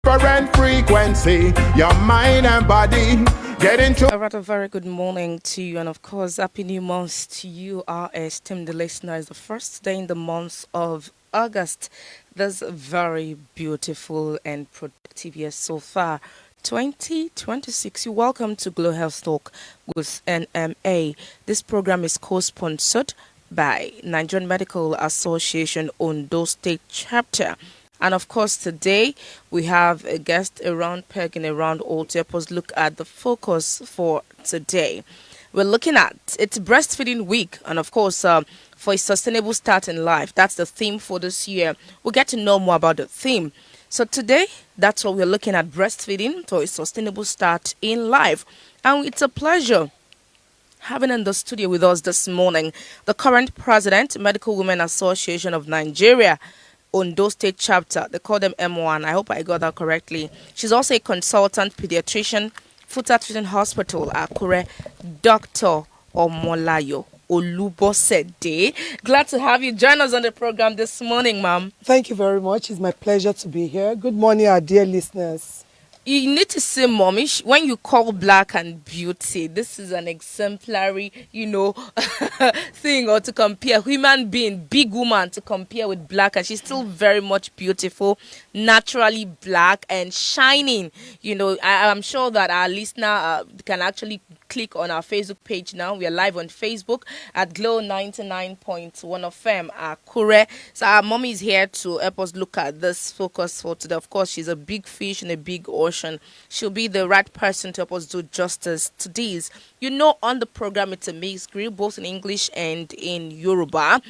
Different frequency, your mind and body. Get into. A rather very good morning to you, and of course, happy new month to you, our esteemed listeners. The first day in the month of August, this very beautiful and productive year so far. 2026. You're welcome to Glow Health Talk with NMA. This program is co-sponsored by Nigerian Medical Association Ondo State Chapter. And of course, today we have a guest around peg and around all to help us look at the focus for today. We're looking at it's breastfeeding week, and of course, for a sustainable start in life. That's the theme for this year. We'll get to know more about the theme. So today, that's what we're looking at, breastfeeding for a sustainable start in life. And it's a pleasure having in the studio with us this morning the current president, Medical Women Association of Nigeria, Ondo State Chapter. They call them MWAN. I hope I got that correctly. She's also a consultant pediatrician, FUTA Teaching Hospital, Akure, Dr. Omolayo Olubosede. Glad to have you join us on the program this morning, ma'am. Thank you very much. It's my pleasure to be here. Good morning, our dear listeners. You need to say, mommy, when you call black and beauty, this is an exemplary, thing, or to compare human being, big woman to compare with black, and she's still very much beautiful, naturally black and shining. I'm sure that our listener can actually click on our Facebook page now. We are live on Facebook at Glow 99.1 FM, Akure. So our mommy is here to help us look at this focus for today. Of course, she's a big fish in a big ocean. She'll be the right person to help us do justice to these. On the program, it's a mixed grill, both in English and in Yoruba.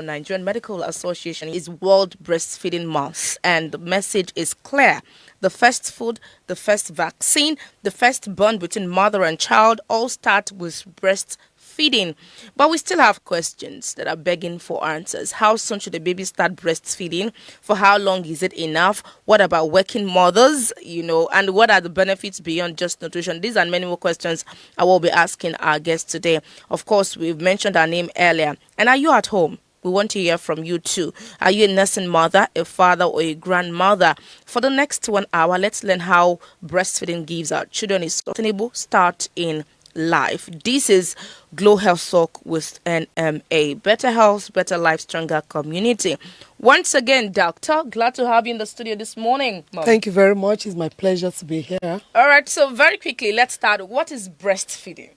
Nigerian Medical Association is World Breastfeeding Month, and the message is clear. The first food, the first vaccine, the first bond between mother and child all start with breastfeeding. But we still have questions that are begging for answers. How soon should a baby start breastfeeding? For how long is it enough? What about working mothers? And what are the benefits beyond just nutrition? These and many more questions I will be asking our guests today. Of course, we've mentioned our name earlier. And are you at home? We want to hear from you too. Are you a nursing mother, a father, or a grandmother? For the next 1 hour, let's learn how breastfeeding gives our children a sustainable start in life. This is Glow Health Talk with NMA. Better health, better life, stronger community. Once again, doctor, glad to have you in the studio this morning, Mom. Thank you very much. It's my pleasure to be here. All right, so very quickly, let's start. What is breastfeeding?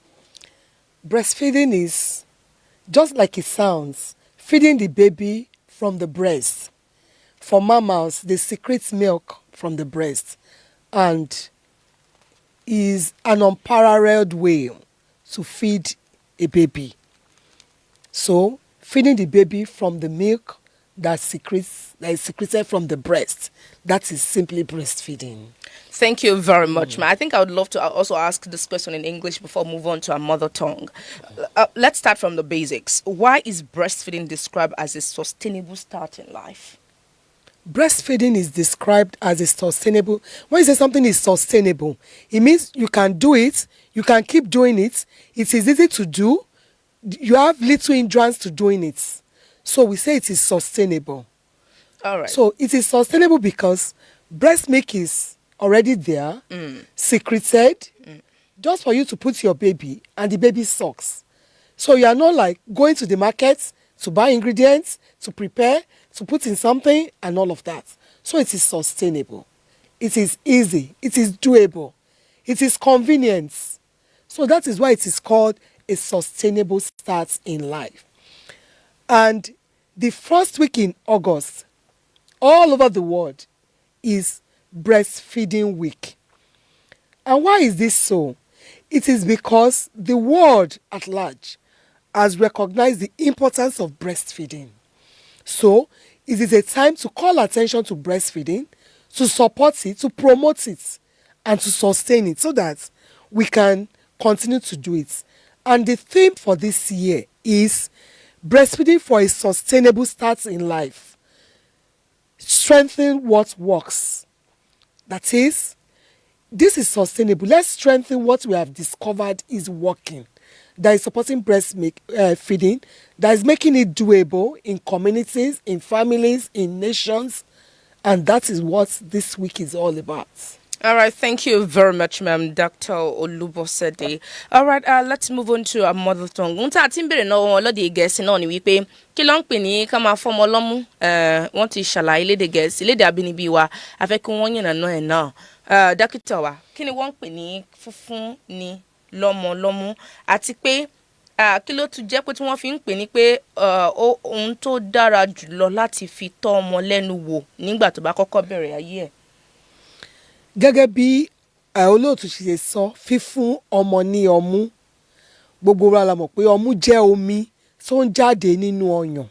Breastfeeding is, just like it sounds, feeding the baby from the breast. For mammals, they secrete milk from the breast and is an unparalleled way to feed a baby. So, feeding the baby from the milk that is secreted from the breast, that is simply breastfeeding. Thank you very much, ma. I think I would love to also ask this question in English before we move on to our mother tongue. Let's start from the basics. Why is breastfeeding described as a sustainable start in life? Breastfeeding is described as a sustainable. When you say something is sustainable, it means you can do it, you can keep doing it, it is easy to do, you have little hindrance to doing it. So we say it is sustainable. All right. So it is sustainable because breast milk is already there, secreted, just for you to put your baby, and the baby sucks. So you are not like going to the market to buy ingredients, to prepare, to put in something, and all of that. So it is sustainable. It is easy. It is doable. It is convenient. So that is why it is called a sustainable start in life. And the first week in August, all over the world, is Breastfeeding Week. And why is this so? It is because the world at large has recognized the importance of breastfeeding. So it is a time to call attention to breastfeeding, to support it, to promote it, and to sustain it so that we can continue to do it. And the theme for this year is breastfeeding for a sustainable start in life. Strengthen what works. That is, this is sustainable. Let's strengthen what we have discovered is working. that is supporting feeding, that is making it doable in communities, in families, in nations. And that is what this week is all about. All right, thank you very much, ma'am, Dr. Olubosede. All right, let's move on to our mother tongue. Unta timbere no won lode Gẹ̀ẹ́sì náà ni wípé kí ló ń pè ní ká máa fọ́mọ lọ́mú wọ́n ti ṣàlàyé lédè Gẹ̀ẹ́sì lédè abínibí wa a fẹ́ kí wọ́n yànnàná ẹ̀ náà. Dókítà wa, kí ni wọ́n ń pè ní fúnfún ni lọ́mú àti pé kí ló tún jẹ́ pé tí wọ́n fi ń pè ní pé ohun tó dára jùlọ láti fi tọ́ ọmọ lẹ́nu wò nígbà tó bá kọ́kọ́ bẹ̀rẹ̀ ayé ẹ̀. Gẹ́gẹ́ bí olóòtú ṣe sọ, fífún ọmọ ní ọmú, gbogbo wa la mọ̀ pé ọmú jẹ́ omi tó ń jáde nínú ọyàn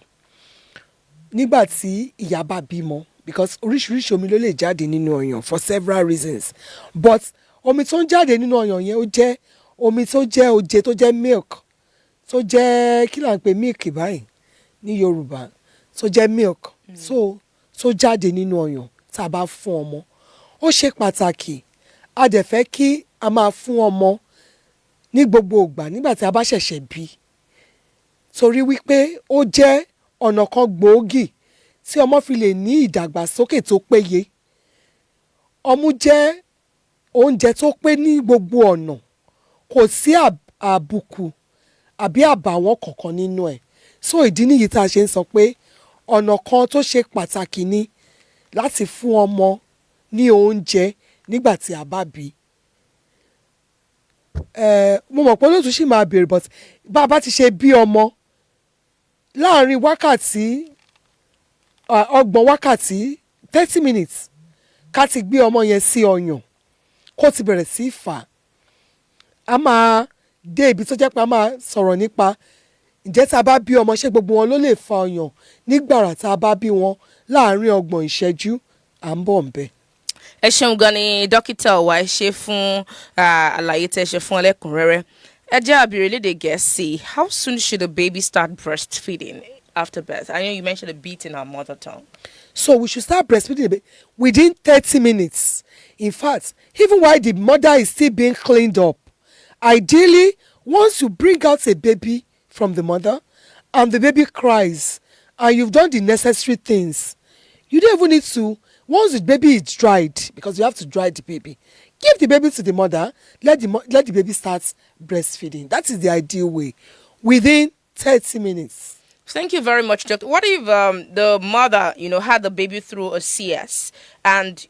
nígbà tí ìyá bá bímọ, because oríṣiríṣi omi ló lè jáde nínú ọyàn for several reasons, but omi tó ń jáde nínú ọyàn yẹn ó jẹ́ omi tó jẹ́ oje, tó jẹ́ milk, tó jẹ́ kí là ń pè milk báyìí ní Yorùbá, tó jẹ́ milk, tó jáde nínú ọyàn tá a bá fún ọmọ. Ó ṣe pàtàkì, a dẹ̀ fẹ́ kí a máa fún ọmọ ní gbogbo ìgbà nígbà tí a bá ṣẹ̀ṣẹ̀ bí, torí wípé ó jẹ́ ọ̀nà kan gbòógì tí ọmọ fi lè ní ìdàgbàsókè tó péye. Ọmú jẹ́ oúnjẹ tó pé ní gbogbo ọ̀nà, kò sí àbùkù àbí àbàwọ́n kankan nínú ẹ̀. So ìdí nìyí tá a ṣe ń sọ pé ọ̀nà kan tó ṣe pàtàkì ni láti fún ọmọ ní oúnjẹ nígbà tí a bá bí. Mo mọ̀ pé olóòtú sì máa béèrè, but bá a bá ti ṣe bí ọmọ láàrin wákàtí 30 minutes ká ti gbé ọmọ yẹn sí ọyàn kó ti bẹ̀rẹ̀ sí fà, a máa dé ibi tó jẹ́ pé a máa sọ̀rọ̀ nípa ǹjẹ́ tá a bá bí ọmọ ṣé gbogbo wọn ló lè fa ọyàn nígbàrà tá a bá bí wọn láàrin 30 ìṣẹ́jú. À ń bọ̀ ń bẹ̀. Ẹ ṣeun gan ni dókítà wa, ẹ ṣe fún àlàyé tẹ́ ṣe fún ẹlẹ́kùnrẹ́rẹ́. Ẹ jẹ́ àbẹ̀rẹ̀ lédè Gẹ̀ẹ́sì. How soon should a baby start breastfeeding after birth? I know you mentioned a bit in our mother tongue. So we should start breastfeeding within 30 minutes. In fact, even while the mother is still being cleaned up, ideally, once you bring out a baby from the mother and the baby cries and you've done the necessary things, you don't even need to. Once the baby is dried, because you have to dry the baby, give the baby to the mother, let the baby start breastfeeding. That is the ideal way, within 30 minutes. Thank you very much, Doctor. What if the mother, had the baby through a CS, and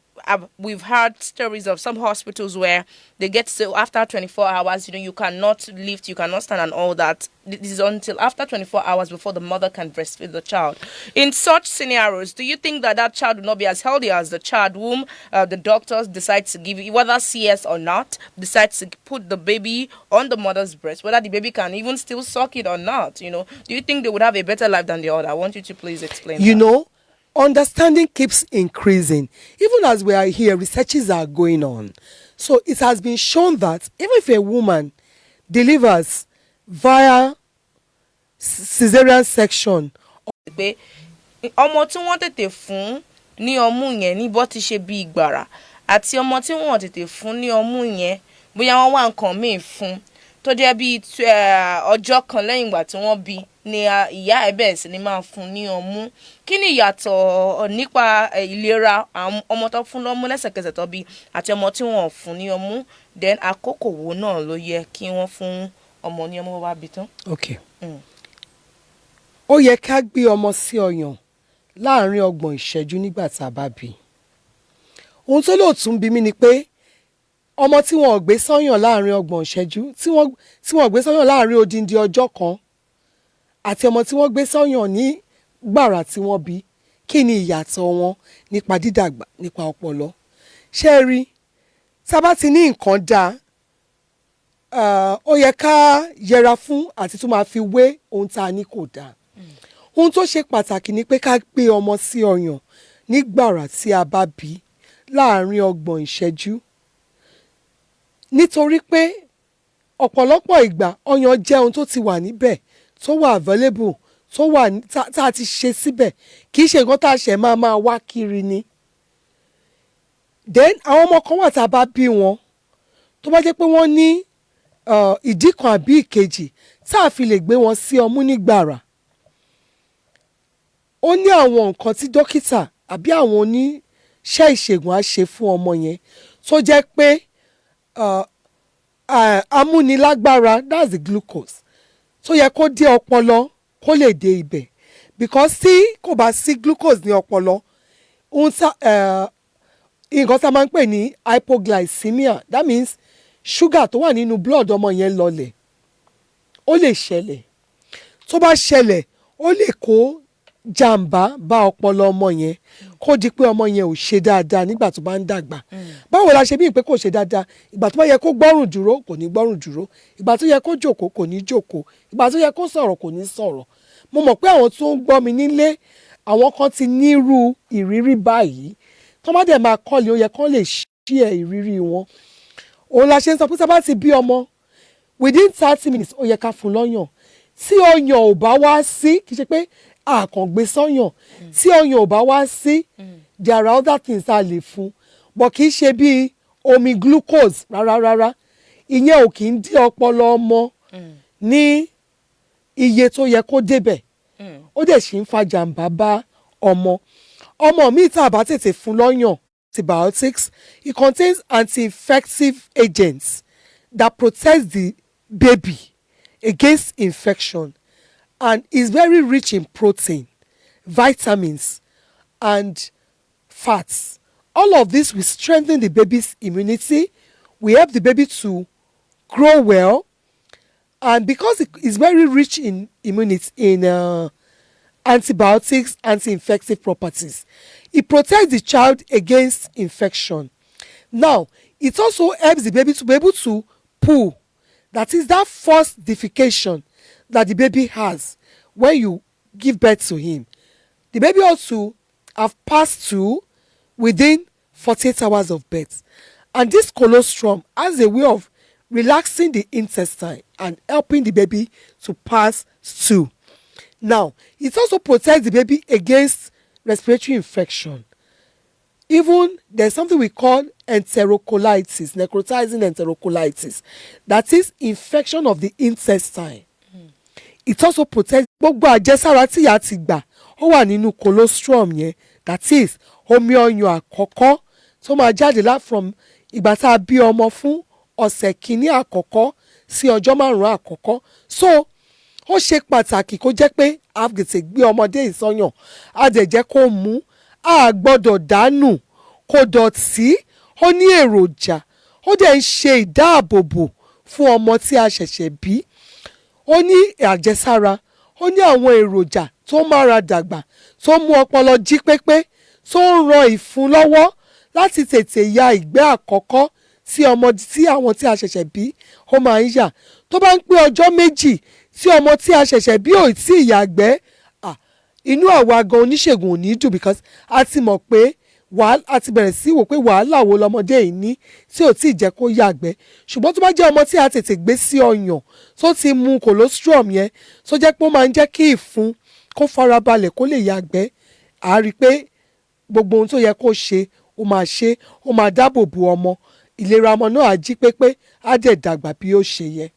we've heard stories of some hospitals where they get to after 24 hours, you cannot lift, you cannot stand and all that. This is until after 24 hours before the mother can breastfeed the child. In such scenarios, do you think that child will not be as healthy as the child whom the doctors decide to give, whether CS or not, decide to put the baby on the mother's breast, whether the baby can even still suck it or not? Do you think they would have a better life than the other? I want you to please explain that. Understanding keeps increasing. Even as we are here, researches are going on. So it has been shown that even if a woman delivers via cesarean section, ọmọ tí wọ́n tètè fún ní ọmú yẹn ní bó ti ṣe bí ìgbàrà àti ọmọ tí wọ́n tètè fún ní ọmú yẹn bóyá wọ́n wá nǹkan míì fún tó jẹ́ bí ọjọ́ kan lẹ́yìn ìgbà tí wọ́n bí ni ìyá ẹ̀ bẹ̀rẹ̀ sí ni máa fún ní ọmú. Kí ni ìyàtọ̀ nípa ìlera ọmọ tó fún lọ́mú lẹ́sẹ̀kẹsẹ̀ tó bí àti ọmọ tí wọ́n fún ní ọmú, then àkókò wo náà ló yẹ kí wọ́n fún ọmọ ní ọmú wá bí tán? Okay. Ó yẹ ká gbé ọmọ sí ọyàn láàrin 30 ìṣẹ́jú nígbà tá a bá bí. Ohun tó lóòtún bí mi ni pé ọmọ tí wọ́n gbé sọ́yàn láàrin 30 ìṣẹ́jú, tí wọ́n gbé sọ́yàn láàrin odindi ọjọ́ kan, àti ọmọ tí wọ́n gbé sọ́yàn ní gbàrà tí wọ́n bí, kí ni ìyàtọ̀ wọn nípa dídàgbà, nípa ọpọlọ? Ṣé ẹ rí, tá bá ti ní nǹkan dáa, ó yẹ ká yẹra fún àti tún máa fi wé ohun tá a ní kò dáa. Ohun tó ṣe pàtàkì ni pé ká gbé ọmọ sí ọyàn ní gbàrà tí a bá bí láàrin 30 ìṣẹ́jú. Nítorí pé ọ̀pọ̀lọpọ̀ ìgbà ọyàn jẹ́ ohun tó ti wà níbẹ̀, tó wà available, tó wà tá a ti ṣe síbẹ̀, kì í ṣe nǹkan tá a ṣẹ̀ máa wá kiri ni. Then àwọn ọmọ kan wà tá a bá bí wọn, tó bá jẹ́ pé wọ́n ní ìdí kan àbí ìkejì tá a fi lè gbé wọn sí ọmú nígbàrà. Ó ní àwọn nǹkan tí dókítà àbí àwọn oníṣẹ́ ìṣègùn á ṣe fún ọmọ yẹn tó jẹ́ pé amúnilágbára, that's the glucose, tó yẹ kó dé ọpọlọ kó lè dé ibẹ̀, because tí kò bá sí glucose ní ọpọlọ nǹkan tá a máa ń pè ní hypoglycemia, that means ṣúgà tó wà nínú blood ọmọ yẹn lọlẹ̀. Ó lè ṣẹlẹ̀, tó bá ṣẹlẹ̀ ó lè kó jàǹbá bá ọpọlọ ọmọ yẹn, kó di pé ọmọ yẹn ò ṣe dáadáa nígbà tó bá ń dàgbà. Báwo la ṣe bí pé kò ṣe dáadáa? Ìgbà tó bá yẹ kó gbọ́rùn dúró kò ní gbọ́rùn dúró, ìgbà tó yẹ kó jókòó kò ní jókòó, ìgbà tó yẹ kó sọ̀rọ̀ kò ní sọ̀rọ̀. Mo mọ̀ pé àwọn tó ń gbọ́ mi nílé, àwọn kan ti nírú ìrírí báyìí, tó má dẹ̀ máa kọ́lé ó yẹ kán lè share ìrírí wọn. Òun la ṣe ń sọ pé tá bá ti bí ọmọ within 30 minutes ó yẹ ká fún lọ́yàn. Tí ọyàn ò bá wá sí, kì í ṣe pé àkàngbé sọ́yàn, tí ọyàn ò bá wá sí, there are other things a lè fún, but kì í ṣe bí omi glucose rárá. Ìyẹn ò kì í dí ọpọlọ ọmọ ní iye tó yẹ kó débẹ̀. Ó dẹ̀ sì ń fa jàǹbá bá ọmọ. Ọmọ mi tá a bá tètè fún lọ́yàn, antibiotics, it contains anti-infective agents that protect the baby against infection and is very rich in protein, vitamins and fats. All of this will strengthen the baby's immunity, will help the baby to grow well, and because it is very rich in immunity, in antibiotics, anti-infective properties, it protects the child against infection. Now, it also helps the baby to be able to poo. That is that first defecation that the baby has when you give birth to him. The baby ought to have passed through within 48 hours of birth. And this colostrum has a way of relaxing the intestine and helping the baby to pass through. Now, it also protects the baby against respiratory infection. Even there's something we call enterocolitis, necrotizing enterocolitis. That is infection of the intestine. It also protects gbogbo àjẹsára tí ìyá ti gbà ó wà nínú colostrum yẹn. That is omi ọyàn àkọ́kọ́ tó máa jáde from ìgbà tá a bí ọmọ fún ọ̀sẹ̀ kìíní àkọ́kọ́ sí ọjọ́ 5 àkọ́kọ́. So ó ṣe pàtàkì kó jẹ́ pé a tètè gbé ọmọdé ìsọyàn, a dẹ̀ jẹ́ kó mú, a gbọ́dọ̀ dànù, kó dọ̀tí, ó ní èròjà, ó dẹ̀ ń ṣe ìdáàbòbò fún ọmọ tí a ṣẹ̀ṣẹ̀ bí. Ó ní àjẹsára, ó ní àwọn èròjà tó mára dàgbà, tó mú ọpọlọ jí pépé, tó ń ran ìfun lọ́wọ́ láti tètè ya ìgbẹ́ àkọ́kọ́ sí ọmọ tí àwọn tí a ṣẹ̀ṣẹ̀ bí ó máa ń yà. Tó bá ń pé ọjọ́ 2 tí ọmọ tí a ṣẹ̀ṣẹ̀ bí ò tí ì yàgbẹ́, inú àwa gan oníṣègùn ò ní dùn, because a ti mọ̀ pé a ti bẹ̀rẹ̀ sí wò pé wàhálà wo lọmọdé yìí ní tí ò tí ì jẹ́ kó yàgbẹ́. Ṣùgbọ́n tó bá jẹ́ ọmọ tí a tètè gbé sí ọyàn tó ti mu colostrum yẹn, tó jẹ́ pé ó máa ń jẹ́ kí ìfun kó farabalẹ̀ kó lè yàgbẹ́, a rí i pé gbogbo ohun tó yẹ kó ṣe ó máa ṣe, ó máa dáàbò bo ọmọ, ìlera ọmọ náà á jí pépé, á dẹ̀ dàgbà bí ó ṣe yẹ.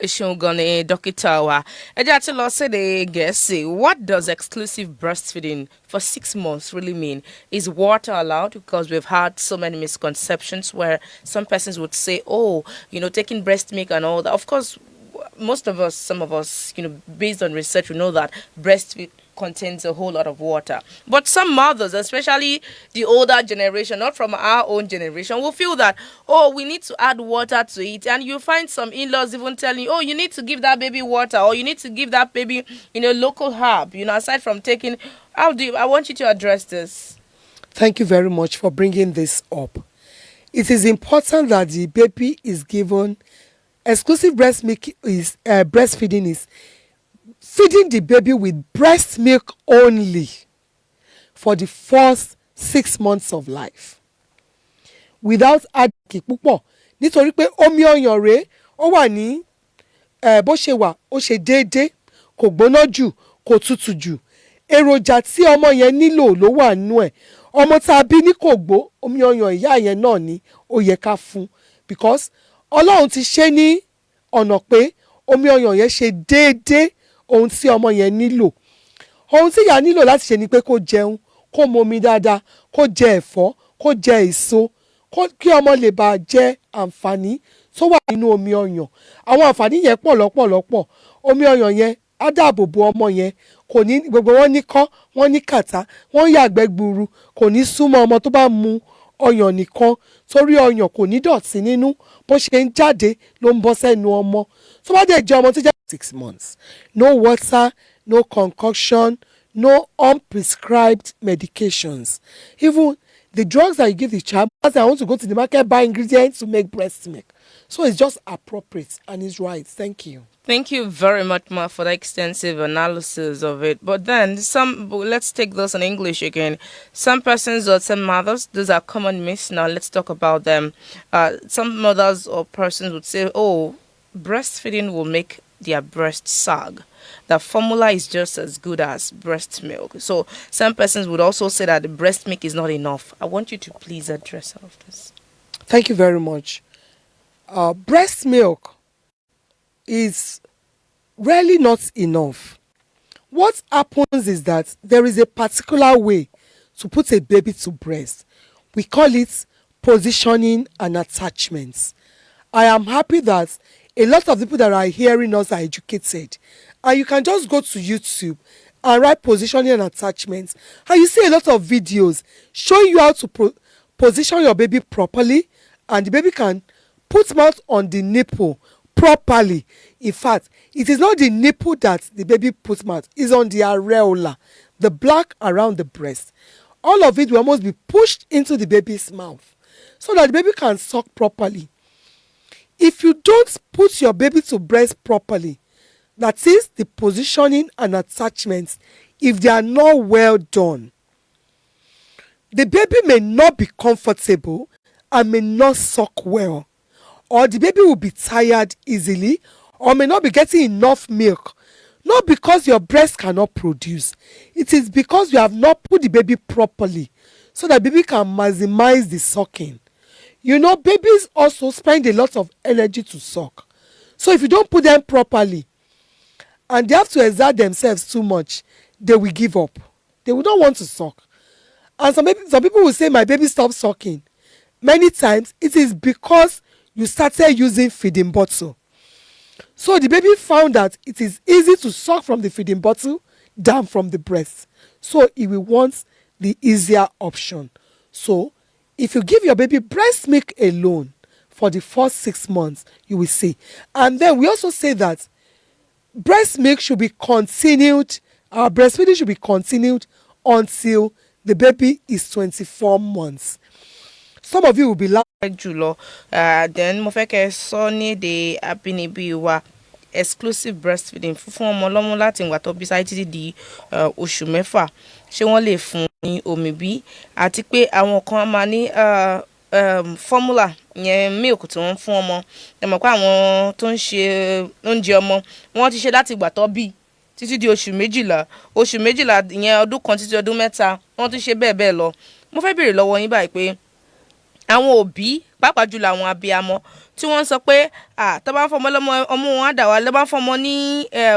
Ishungane Dókítà wa. Ẹ jẹ́ àti lọ sédè Gẹ̀ẹ́sì. What does exclusive breastfeeding for 6 months really mean? Is water allowed? Because we've had so many misconceptions where some persons would say, oh, taking breast milk and all that. Of course, some of us, based on research, we know that breast milk contains a whole lot of water. But some mothers, especially the older generation, not from our own generation, will feel that, we need to add water to it. And you find some in-laws even telling you, you need to give that baby water, or you need to give that baby, local herb, aside from taking. I want you to address this. Thank you very much for bringing this up. It is important that the baby is given exclusive breastfeeding is feeding the baby with breast milk only for the first 6 months of life without adding púpọ̀, nítorí pé omi ọyàn rèé ó wà ní bó ṣe wà ó ṣe déédéé, kò gbóná jù, kò tutù jù. Èròjà tí ọmọ yẹn nílò ló wà nínú ẹ̀. Ọmọ tá a bí ní kò gbó, omi ọyàn ìyá yẹn náà ni ó yẹ ká fún, because Ọlọ́run ti ṣe ní ọ̀nà pé omi ọyàn yẹn ṣe déédéé ohun tí ọmọ yẹn nílò. Ohun tí ìyá nílò láti ṣe ni pé kó jẹun, kó momi dáadáa, kó jẹ ẹ̀fọ́, kó jẹ èso, kí ọmọ lè bá jẹ àǹfààní tó wà nínú omi ọyàn. Àwọn àǹfààní yẹn pọ̀ lọ́pọ̀lọpọ̀. Omi ọyàn yẹn á dáàbò bo ọmọ yẹn, kò ní gbogbo wọn ní kọ́, wọ́n ní kàtá, wọ́n yàgbẹ́ gburu, kò ní súnmọ́ ọmọ tó bá mu ọyàn nìkan, torí ọyàn kò ní dọ̀tí nínú, bó ṣe ń jáde ló ń bọ́ sẹ́nu ọmọ. Tó bá dẹ̀ jẹ́ ọmọ tó jẹ́ 6 months, no water, no concoction, no unprescribed medications. Even the drugs that you give the child, as I want to go to the market, buy ingredients to make breast milk. So it's just appropriate and it's right. Thank you. Thank you very much, Ma, for the extensive analysis of it. But then, let's take this in English again. Some persons or some mothers, those are common myths. Now, let's talk about them. Some mothers or persons would say, oh, breastfeeding will make their breast sag. The formula is just as good as breast milk. So, some persons would also say that the breast milk is not enough. I want you to please address all of this. Thank you very much. Breast milk is really not enough. What happens is that there is a particular way to put a baby to breast. We call it positioning and attachments. I am happy that a lot of people that are hearing us are educated, and you can just go to YouTube and write positioning and attachments, and you see a lot of videos showing you how to position your baby properly, and the baby can put mouth on the nipple properly. In fact, it is not the nipple that the baby puts mouth, it's on the areola, the black around the breast. All of it will almost be pushed into the baby's mouth so that the baby can suck properly. If you don't put your baby to breast properly, that is the positioning and attachments, if they are not well done, the baby may not be comfortable and may not suck well, or the baby will be tired easily, or may not be getting enough milk. Not because your breast cannot produce. It is because you have not put the baby properly so that baby can maximize the sucking. You know, babies also spend a lot of energy to suck. So if you don't put them properly and they have to exert themselves too much, they will give up. They will not want to suck. And some people will say, my baby stopped sucking. Many times it is because you started using feeding bottle. So the baby found that it is easy to suck from the feeding bottle than from the breast. So he will want the easier option. So if you give your baby breast milk alone for the first 6 months, you will see. And then we also say that breast milk should be continued, our breastfeeding should be continued until the baby is 24 months. Some of you will be laughing. Then mo fẹ́ kẹ́ sọ ní èdè abínibí wa exclusive breastfeeding fún ọmọ ọlọ́mú láti ìgbà tó bí sáyé títí di oṣù mẹ́fà. Ṣé wọ́n lè fún ní omi bí? Àti pé àwọn kan máa ní formula yẹn milk tí wọ́n fún ọmọ. Ẹ mọ̀ pé àwọn tó ń ṣe oúnjẹ ọmọ wọ́n ti ṣe láti ìgbà tó bí títí di oṣù méjìlá ìyẹn ọdún kan títí ọdún mẹ́ta wọ́n ti ṣe bẹ́ẹ̀ bẹ́ẹ̀ lọ. Mo fẹ́ béèrè lọ́wọ́ yín báyìí pé àwọn òbí pàápàá jùlọ àwọn abiyamọ tí wọ́n sọ pé tó bá ń fọmọ lọ́mọ ọmú wọn á dà wá lọ́ bá ń fọmọ ní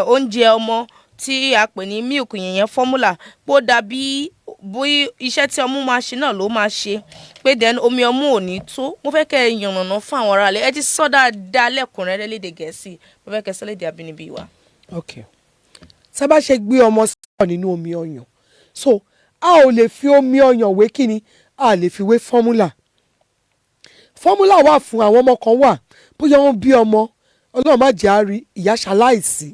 oúnjẹ ọmọ tí a pè ní milk yẹn formula pé ó dàbí bí iṣẹ́ tí ọmú máa ṣe náà ló máa ṣe pé then omi ọmú ò ní tó. Mo fẹ́ kẹ́ ẹ yànnàná fún àwọn aráàlú ẹ ti sọ dáadáa lẹ́kùnrẹ́rẹ́ lédè Gẹ̀ẹ́sì mo fẹ́ kẹ́ sọ lédè abínibí wa. Okay. Tá bá ṣe gbé ọmọ sọ nínú omi ọyàn, so a ò lè fi omi ọyàn wé kíni, a lè fi wé formula. Formula wà fún àwọn ọmọ kan wà bóyá wọ́n bí ọmọ Ọlọ́run má jẹ́ á rí ìyá ṣaláìsí,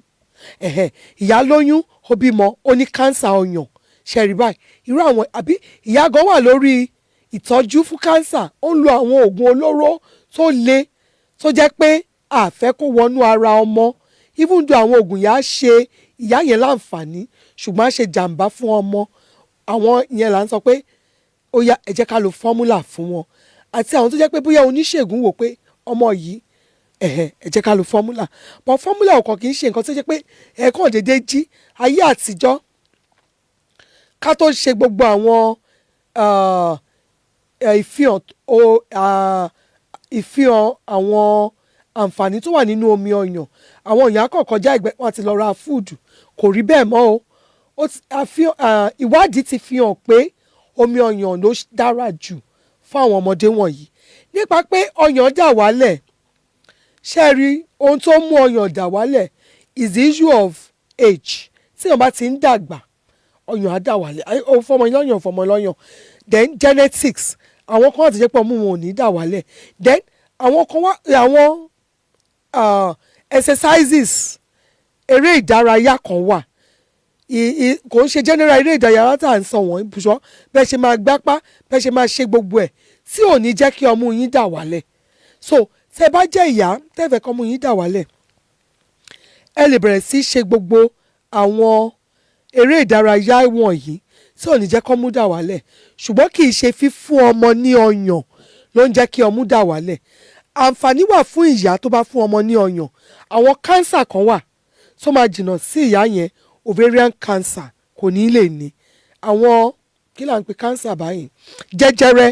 ìyá lóyún ó bímọ ó ní cancer ọyàn, ṣẹ̀rí báyìí irú àwọn àbí ìyá gan wà lórí ìtọ́jú fún cancer, ó ń lo àwọn oògùn olóró tó le tó jẹ́ pé a fẹ́ kó wọnú ara ọmọ, even though àwọn oògùn yà á ṣe ìyá yẹn láǹfààní ṣùgbọ́n á ṣe jàǹbá fún ọmọ. Àwọn yẹn là ń sọ pé ó yá ẹ jẹ́ ká lo formula fún wọn. Àti àwọn tó jẹ́ pé bóyá oníṣègùn wò pé ọmọ yìí ẹ jẹ́ ká lo formula, but formula ọkàn kì í ṣe nǹkan tó jẹ́ pé ẹ̀ẹ̀kan dédé jí. Ayé àtijọ́ ká tó ṣe gbogbo àwọn ìfihàn àwọn àǹfààní tó wà nínú omi ọyàn àwọn èèyàn kàn kọjá ìgbẹ́ wọn ti lọ ra fúùdù kò rí bẹ́ẹ̀ mọ́ o ìwádìí ti fi hàn pé omi ọyàn ló dára jù fún àwọn ọmọdé wọ̀nyí nípa pé ọyàn dà wálẹ̀ ṣe rí ohun tó mú ọyàn dà wálẹ̀ is the issue of age tí èèyàn bá ti ń dàgbà ọyàn á dà wálẹ̀ fọmọ lọ́yàn then genetics àwọn kan wà tó jẹ́ pé ọmú wọn ò ní dà wálẹ̀ then àwọn kan wà àwọn exercises eré ìdárayá kan wà kò ń ṣe general eré ìdárayá tá à ń sọ wọ́n ibùsọ̀ bẹ́ẹ̀ ṣe máa gbápá bẹ́ẹ̀ ṣe máa ṣe gbogbo ẹ̀ tí ò ní jẹ́ kí ọmú yín dà wálẹ̀ so tẹ́ bá jẹ́ ìyá tẹ́fẹ̀ kọ́ ọmú yín dà wálẹ̀ ẹ lè bẹ̀rẹ̀ sí ṣe gbogbo àwọn eré ìdárayá wọ̀nyí tí ò ní jẹ́ kí ọmú dà wálẹ̀ ṣùgbọ́n kì í ṣe fífún ọmọ ní ọyàn ló ń jẹ́ kí ọmú dà wálẹ̀ àǹfààní wà fún ìyá tó bá fún ọmọ ní ọyàn àwọn kánsà kan wà tó máa jìnnà sí ìyá yẹn ovarian cancer kò ní lè ní àwọn kí là ń pè cancer báyìí jẹjẹrẹ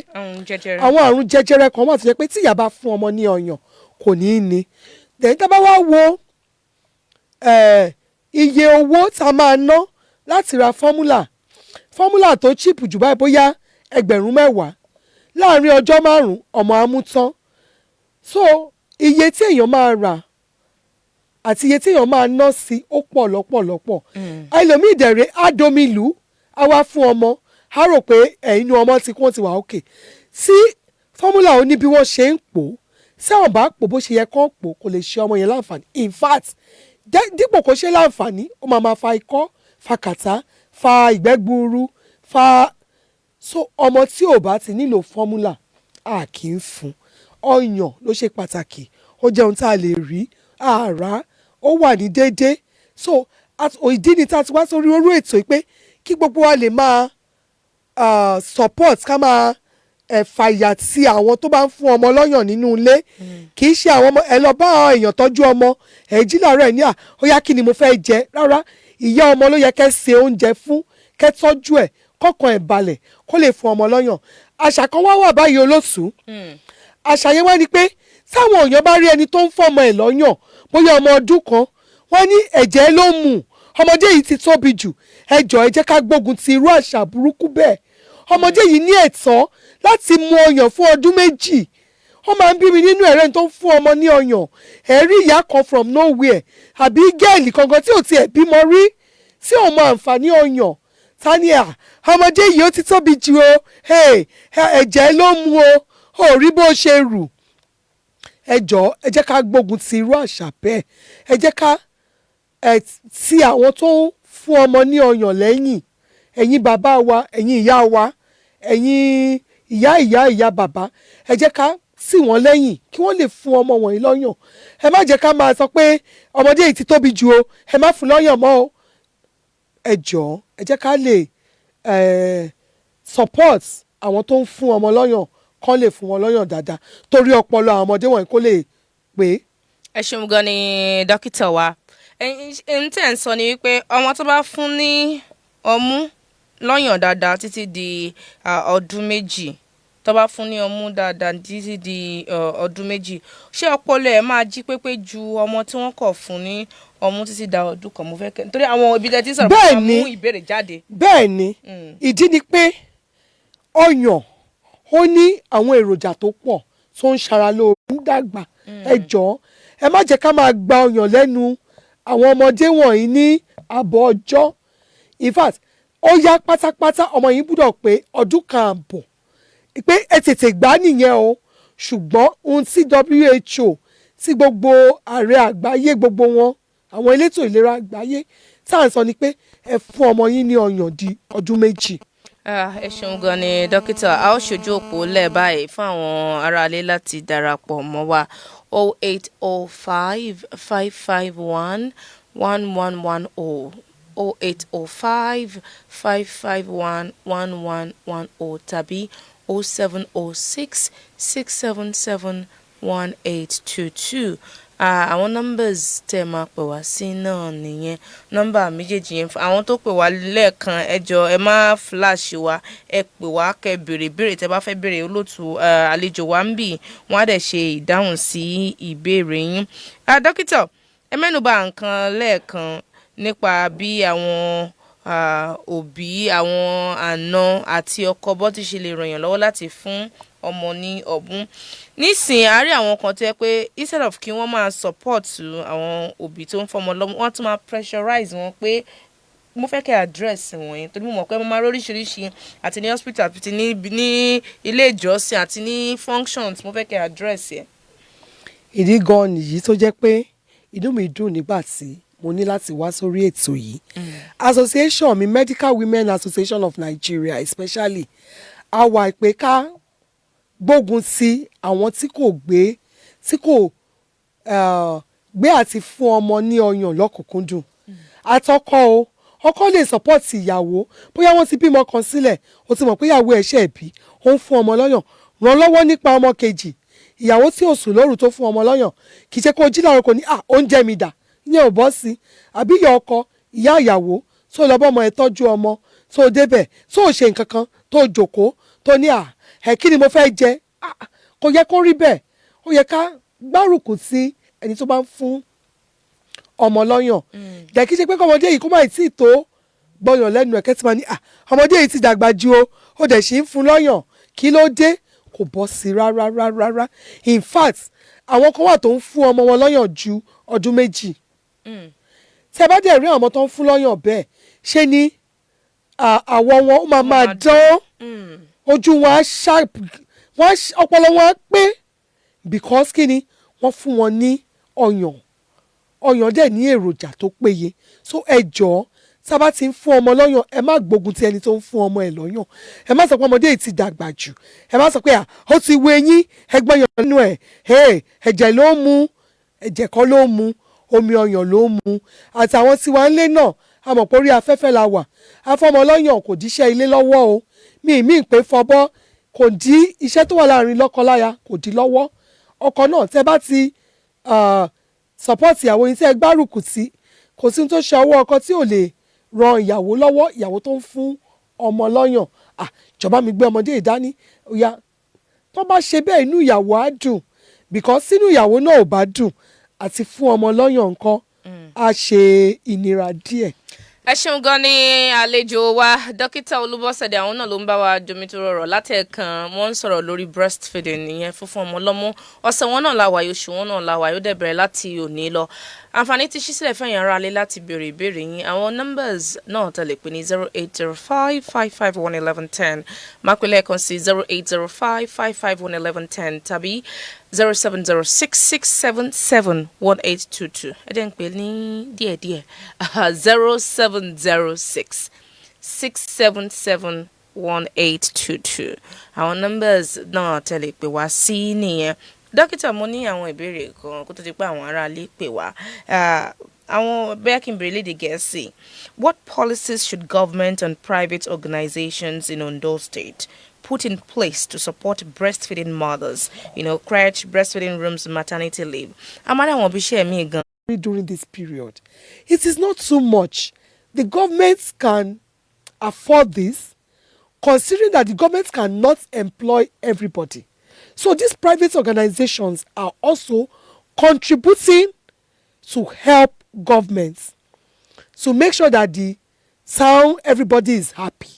àwọn àrùn jẹjẹrẹ kan wà tó jẹ́ pé tí ìyá bá fún ọmọ ní ọyàn kò ní ní then tá bá wá wo iye owó tá a máa ná láti ra fọ́múlà tó cheap jù báyìí bóyá 10,000 láàrin ọjọ́ 5 ọmọ amútán so iye tí èèyàn máa rà àti iye tí èèyàn máa ná sí ó pọ̀ lọ́pọ̀lọpọ̀ ẹlòmíì dẹ̀rẹ̀ ádomìlú á wá fún ọmọ á rò pé inú ọmọ ti kún ti wà òkè tí fọ́múlà ó ní bí wọ́n ṣe ń pò tí àwọn bá pò bó ṣe yẹ kán pò kò lè ṣe ọmọ yẹn láǹfààní in fact dípò kó ṣe láǹfààní ó máa fa ikọ́ fa kàtá fa ìgbẹ́ gbuuru so ọmọ tí ò bá ti nílò fọ́múlà a kì í fún ọyàn ló ṣe pàtàkì ó jẹ́ ohun tá a lè rí àrà ó wà ní déédéé so ìdí ni tá a ti wá sórí orú ètò yìí pé kí gbogbo wa lè máa support ká máa fàyà tí àwọn tó bá ń fún ọmọ lọ́yàn nínú ilé kì í ṣe àwọn ọmọ ẹ lọ bá àwọn èèyàn tọ́jú ọmọ ẹ jí làárọ̀ ẹ̀ ní ó yá kí ni mo fẹ́ jẹ rárá ìyá ọmọ ló yẹ kẹ́ ṣe oúnjẹ fún kẹ́ tọ́jú ẹ̀ kọ́kàn ẹ̀ balẹ̀ kó lè fún ọmọ lọ́yàn àṣà kan wà báyìí olóṣù àṣà yẹn wá ni pé táwọn èèyàn bá rí ẹni tó ń fọmọ ẹ̀ lọ́yàn bóyá ọmọ ọdún kan wọ́n ní ẹ̀jẹ̀ ló mú ọmọdé yìí ti tóbi jù ẹ jọ̀ọ́ ẹ jẹ́ ká gbógun ti irú àṣà burúkú bẹ́ẹ̀ ọmọdé yìí ní ẹ̀tọ́ láti mu ọyàn fún ọdún 2 ó máa ń bí mi nínú ẹ̀rẹ́ tó ń fún ọmọ ní ọyàn ẹ̀rí ìyá kan from nowhere àbí gẹ́ẹ̀lì kankan tí ò tiẹ̀ bímọ rí tí ò mọ àǹfààní ọyàn tania ọmọdé yìí ó ti tóbi jù o ẹ̀jẹ̀ ló mú o ò rí bó ṣe rù ẹ jọ̀ọ́ ẹ jẹ́ ká gbógun ti irú àṣà bẹ́ẹ̀ ẹ jẹ́ ká ti àwọn tó ń fún ọmọ ní ọyàn lẹ́yìn ẹ̀yin bàbá wa ẹ̀yin ìyá wa ẹ̀yin ìyá bàbá ẹ jẹ́ ká tì wọ́n lẹ́yìn kí wọ́n lè fún ọmọ wọ̀nyí lọ́yàn ẹ má jẹ́ ká máa sọ pé ọmọdé yìí ti tóbi jù o ẹ má fún lọ́yàn mọ́ o ẹ jọ̀ọ́ ẹ jẹ́ ká lè support àwọn tó ń fún ọmọ lọ́yàn kán lè fún wọn lọ́yàn dáadáa torí ọpọlọ àwọn ọmọdé wọ̀nyí kó lè pé. ẹ ṣeun gan ni dókítà wa ẹni tẹ́ ń sọ ni wípé ọmọ tó bá fún ní ọmú lọ́yàn dáadáa títí di ọdún 2 tó bá fún ní ọmú dáadáa títí di ọdún 2 ṣé ọpọlọ ẹ̀ máa jí pépé ju ọmọ tí wọ́n kọ̀ fún ní ọmú títí da ọdún kan mo fẹ́ kẹ́ nítorí àwọn òbí tẹ́ ti sọ̀rọ̀ pé wọ́n mú ìbéèrè jáde. bẹ́ẹ̀ ni ìdí ni pé ọyàn ó ní àwọn èròjà tó pọ̀ tó ń ṣara lóore ń dàgbà ẹ jọ̀ọ́ ẹ má jẹ́ ká máa gba ọyàn lẹ́nu àwọn ọmọdé wọ̀nyí ní àbọ̀ ọjọ́ in fact ó yá pátápátá ọmọ yìí gbúdọ̀ pé ọdún 1 àbọ̀ pé ẹ tètè gbà nìyẹn o ṣùgbọ́n ohun tí WHO tí gbogbo ààrẹ àgbáyé gbogbo wọn àwọn elétò ìlera àgbáyé tá à ń sọ ni pé ẹ fún ọmọ yín ní ọyàn di ọdún 2. ẹ ṣeun gan ni dókítà a ó ṣojú òpó lẹ̀ báyìí fún àwọn aráalé láti darapọ̀ mọ́ wa 0805 551 1110 0805 551 1110 tàbí 0706 677 1822 àwọn numbers tẹ́ máa pè wá sí náà nìyẹn nọ́mbà méjèèjì yẹn àwọn tó pè wá lẹ́ẹ̀kan ẹ jọ̀ọ́ ẹ má flash wa ẹ pè wá kẹ́ béèrè béèrè tẹ́ bá fẹ́ béèrè olóòtú àlejò wa ń bì wọ́n á dẹ̀ ṣe ìdáhùn sí ìbéèrè yín. Dókítà ẹ mẹ́nubà nǹkan lẹ́ẹ̀kan nípa bí àwọn òbí àwọn àna àti ọkọ bọ́ ti ṣe lè ràn yàn lọ́wọ́ láti fún ọmọ ní ọ̀bùn nísìnyí àárín àwọn kan tó yẹ pé instead of kí wọ́n máa support àwọn òbí tó ń fọmọ lọ́mú wọ́n tún máa pressurize wọn pé mo fẹ́ kẹ́ address wọ̀nyí torí mo mọ̀ pé mo máa lóríṣiríṣi àti ní hospital àti ní ilé ìjọsìn àti ní functions mo fẹ́ kẹ́ address yẹn. ìdí gan nìyí tó jẹ́ pé inú mi dùn nígbà tí mo ní láti wá sórí ètò yìí association mi Medical Women Association of Nigeria especially àwa ìpè ká gbógun ti àwọn tí kò gbé àti fún ọmọ ní ọyàn lọ́kùnkúndùn àtọkọ o ọkọ lè support ìyàwó bóyá wọ́n ti bímọ kan sílẹ̀ o ti mọ̀ pé ìyàwó ẹ̀ ṣe bí ó ń fún ọmọ lọ́yàn ràn lọ́wọ́ nípa ọmọ kejì ìyàwó tí ò sùn lóru tó fún ọmọ lọ́yàn kì í ṣe kó jí láàárọ̀ kò ní oúnjẹ mi dà ìyẹn ò bọ́ sí àbí ìyá ọkọ ìyá ìyàwó tó lọ bọ́mọ ẹ̀ tọ́jú ọmọ tó débẹ̀ tó ṣe nǹkan kan tó jòkó tó ní kí ni mo fẹ́ jẹ kò yẹ kó rí bẹ́ẹ̀ ó yẹ ká gbárùkù sí ẹni tó bá ń fún ọmọ lọ́yàn dẹ̀ kí ṣe pé kọ́mọdé yìí kó má tí ì tó gbọ́yàn lẹ́nu ẹ̀kẹ́ tí ma ní ọmọdé yìí ti dàgbà ju ó dẹ̀ ṣì ń fún lọ́yàn kí ló dé kò bọ́ sí rárá in fact àwọn kan wà tó ń fún ọmọ wọn lọ́yàn ju ọdún méjì tí ẹ bá dẹ̀ rí àwọn ọmọ tó ń fún lọ́yàn bẹ́ẹ̀ ṣe ni àwọ̀ wọn ó máa dán ojú wọn á sharp ọpọlọ wọn á pé because kí ni wọ́n fún wọn ní ọyàn dẹ̀ ní èròjà tó péye so ẹ jọ̀ọ́ tá a bá ti ń fún ọmọ lọ́yàn ẹ má gbógun ti ẹni tó ń fún ọmọ ẹ lọ́yàn ẹ má sọ pé ọmọdé yìí ti dàgbà jù ẹ má sọ pé ó ti wo eyín ẹgbọ́n yàn nínú ẹ̀jẹ̀ ló ń mu ẹ̀jẹ̀ kọ́ ló ń mu omi ọyàn ló ń mu àtàwọn tí wàá ń lé náà a mọ̀ pé orí afẹ́fẹ́ la wà afọmọ lọ́yàn kò díṣẹ́ ilé lọ́wọ́ o mi ì pé fọbọ́ kò dí iṣẹ́ tó wà láàrin lọ́kọláya kò dí lọ́wọ́ ọkọ náà tẹ́ bá ti support ìyàwó yín tí ẹ gbárùkù tí kò sí tó ṣe ọwọ́ ọkọ tí ò lè ran ìyàwó lọ́wọ́ ìyàwó tó ń fún ọmọ lọ́yàn ìjọba mi gbé ọmọdé ìdání ọ̀yà tó bá ṣe bẹ́ẹ̀ inú ìyàwó á dùn because sínú ìyàwó náà ò bá dùn àti fún ọmọ lọ́yàn nǹkan á ṣe ìnira díẹ̀. ẹ ṣeun gan ni àlejò wa dókítà Olúbọ̀sẹ̀dé àwọn náà ló ń bá wa jomitoro ọ̀rọ̀ látẹ̀ẹ̀kan wọ́n ń sọ̀rọ̀ lórí breastfeeding ìyẹn fúnfún ọmọ lọ́mú ọ̀sẹ̀ wọn náà láwàá oṣù wọn náà láwàá yóò dẹ̀ bẹ̀rẹ̀ láti òní lọ àǹfààní ti ṣí sílẹ̀ fẹ́yìn ara lé láti béèrè ìbéèrè yín àwọn numbers náà tẹ̀lé pé ní 08055511110 máa pè lẹ́ẹ̀kan sí 08055511110 tàbí 07066771822 ẹ dẹ́ ń pè ní díẹ̀díẹ̀ 07066771822 àwọn numbers náà tẹ̀lé pé wá sí nìyẹn. Dókítà mo ní àwọn ìbéèrè kan kó tó ti pé àwọn aráalé pè wá àwọn bẹ́ẹ̀ kí n béèrè lédè Gẹ̀ẹ́sì what policies should government and private organizations in Ondo State put in place to support breastfeeding mothers crèche breastfeeding rooms maternity leave amara àwọn bí iṣẹ́ mi gan. During this period it is not too much the government can afford this considering that the government cannot employ everybody. So these private organizations are also contributing to help governments to make sure that the town, everybody is happy.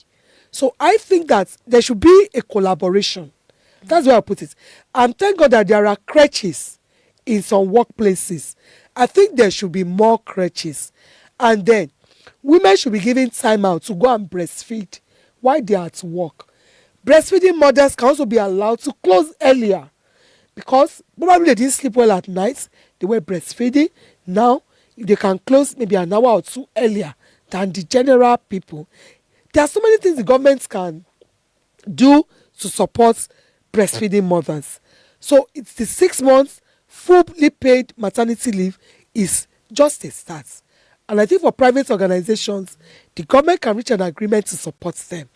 So I think that there should be a collaboration. That's where I put it. And thank God that there are crèches in some workplaces. I think there should be more crèches. And then women should be given time out to go and breastfeed while they are at work. Breastfeeding mothers can also be allowed to close earlier because probably they didn't sleep well at night. They were breastfeeding. Now, if they can close maybe an hour or two earlier than the general people, there are so many things the government can do to support breastfeeding mothers. So it's the 6 months fully paid maternity leave is just a start. And I think for private organizations, the government can reach an agreement to support them.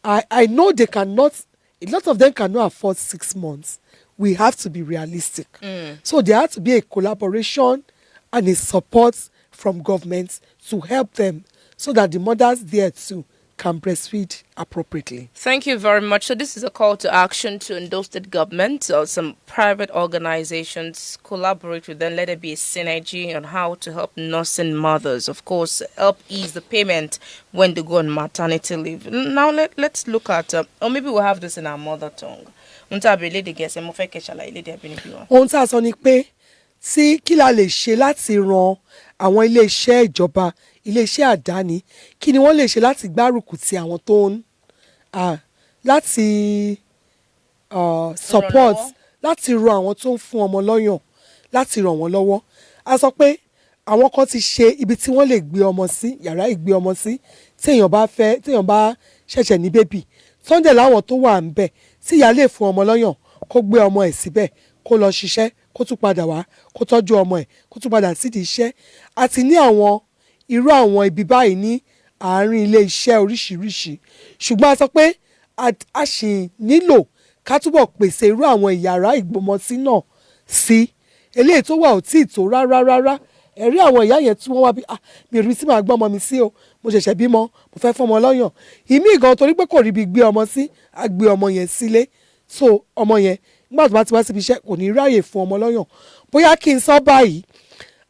I know they cannot, a lot of them cannot afford 6 months we have to be realistic. So there has to be a collaboration and a support from government to help them so that the mothers there too can breastfeed appropriately. Thank you very much. So this is a call to action to Ondo State government or some private organizations collaborate with them. Let there be a synergy on how to help nursing mothers. Of course, help ease the payment when they go on maternity leave. Now let's look at, or maybe we'll have this in our mother tongue. Ohun tá a sọ ni pé tí kí la lè ṣe láti ran àwọn ilé-iṣẹ́ ìjọba, ilé-iṣẹ́ àdáni, kí ni wọ́n lè ṣe láti gbárùkù ti àwọn tó ń láti support, láti ran àwọn tó ń fún ọmọ lọ́yàn, láti ràn wọ́n lọ́wọ́. A sọ pé àwọn kan ti ṣe ibi tí wọ́n lè gbé ọmọ sí, yàrá ìgbé ọmọ sí, téèyàn bá ṣẹ̀ṣẹ̀ ní bébì. Sunday láwọn tó wà ń bẹ̀ tí ìyá lè fún ọmọ lọ́yàn kó gbé ọmọ ẹ̀ síbẹ̀ kó lọ ṣiṣẹ́ kó tún padà wá kó tọ́jú ọmọ ẹ̀ kó tún padà sídìí iṣẹ́. Àti ní irú àwọn ibi báyìí ní àárín ilé iṣẹ́ oríṣiríṣi. Ṣùgbọ́n a sọ pé a ṣì nílò ká túbọ̀ pèsè irú àwọn ìyàrá ìgbọ́mọsí náà sí. Eléyìí tó wà ò tíì tó rárá. Ẹ̀rí àwọn ìyá yẹn tí wọ́n wá bí mi ò rí tí màá gbọ́ ọmọ mi sí o, mo ṣẹ̀ṣẹ̀ bímọ, mo fẹ́ fún ọmọ lọ́yàn. Ìmí gan torí pé kò rí bí gbé ọmọ sí, a gbé ọmọ yẹn sílé. So ọmọ yẹn nígbà tó bá ti wá síbi iṣẹ́ kò ní ráyè fún ọmọ lọ́yàn. Bóyá kí n sọ báyìí,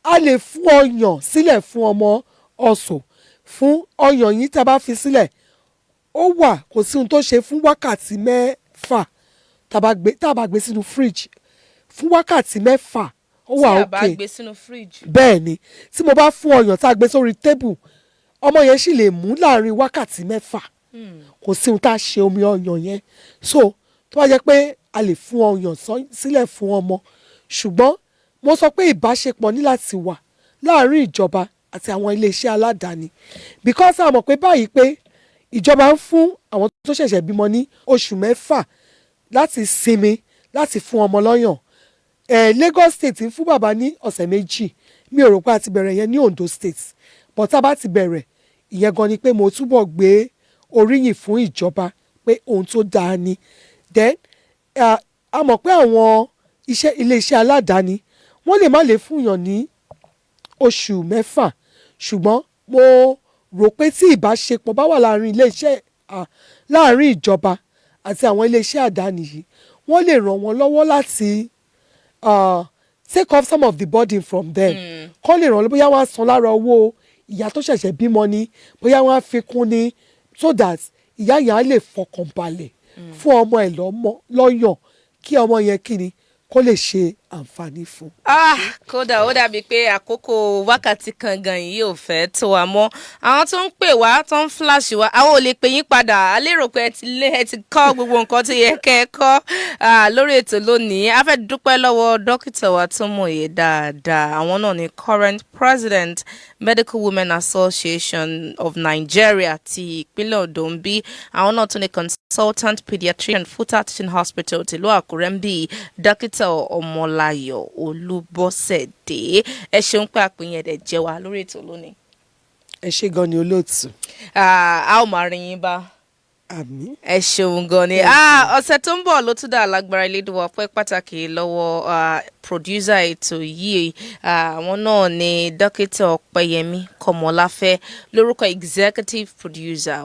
a lè fún ọyàn sílẹ̀ fún ọmọ ọ̀sọ̀. Fún ọyàn yìí tá a bá fi sílẹ̀, ó wà kò sí ohun tó ṣe fún wákàtí mẹ́fà tá a bá gbé sínú fridge fún wákàtí mẹ́fà. Ó wà okay. Tí a bá gbé sínú fridge. Bẹ́ẹ̀ ni, tí mo bá fún ọyàn tá a gbé sórí tébù, ọmọ yẹn sì lè mú láàrin wákàtí mẹ́fà. Kò sí ohun tá a ṣe omi ọyàn yẹn. So tó bá jẹ́ pé a lè fún ọyàn sílẹ̀ fún ọmọ, ṣùgbọ́n mo sọ pé ìbáṣepọ̀ ní láti wà láàrin ìjọba àti àwọn iléeṣẹ́ aládàáni, because a mọ̀ pé báyìí pé ìjọba ń fún àwọn tó ṣẹ̀ṣẹ̀ bímọ ní oṣù mẹ́fà láti sinmi láti fún ọmọ lọ́yàn. Lagos State ń fún bàbá ní ọ̀sẹ̀ méjì. Mi ò rò pé a ti bẹ̀rẹ̀ yẹn ní Ondo State, but tá a bá ti bẹ̀rẹ̀ ìyẹn gan ni pé mo túbọ̀ gbé oríyìn fún ìjọba pé ohun tó dáa ni. Then a mọ̀ pé àwọn ilé-iṣẹ́ aládàáni wọ́n lè má lè fúnyàn ní oṣù mẹ́fà, ṣùgbọ́n mo rò pé tí ìbáṣepọ̀ bá wà láàrin láàrin ìjọba àti àwọn ilé-iṣẹ́ àdáni yìí, wọ́n lè ràn wọ́n lọ́wọ́ láti take off some of the burden from them. Kọ́ lè ràn lọ́wọ́ bóyá wọ́n á san lára owó ìyá tó ṣẹ̀ṣẹ̀ bímọ ni, bóyá wọ́n á fi kún ni, so that ìyá yẹn á lè fọkàn balẹ̀ fún ọmọ ẹ̀ lọ́yàn kí ọmọ yẹn kíni kó lè ṣe àǹfààní fún. Kódà ó dàbí pé àkókò wákàtí kan gan yìí ò fẹ́ tó wa mọ́. Àwọn tó ń pè wá tó ń flash wá, àwọn ò lè pè yín padà. A lérò pé ẹ ti kọ́ gbogbo nǹkan tó yẹ kẹ́ ẹ kọ́ lórí ètò lónìí. A fẹ́ dúpẹ́ lọ́wọ́ dókítà wa tó mọ̀ye dáadáa. Àwọn náà ni current president Medical Women Association of Nigeria ti ìpínlẹ̀ Ondo ń bí. Àwọn náà tún ni consultant Paediatrician FUTA Teaching Hospital tìlú Akure ń bí. Dókítà Omolayo Olubosede. Ẹ ṣeun pé àpèyìn ẹ̀dẹ̀ jẹ́ wa lórí ètò lónìí. Ẹ ṣé gan ni olóòtú. A ó máa rí yín bá. Àmín. Ẹ ṣeun gan ni. Ọ̀sẹ̀ tó ń bọ̀ ló tún dá alágbára Elédùà pẹ́ pàtàkì lọ́wọ́ producer ètò yìí. Àwọn náà ni Dókítà Ọpẹ́yẹmí Kọ́mọláfẹ́ lórúkọ executive producer.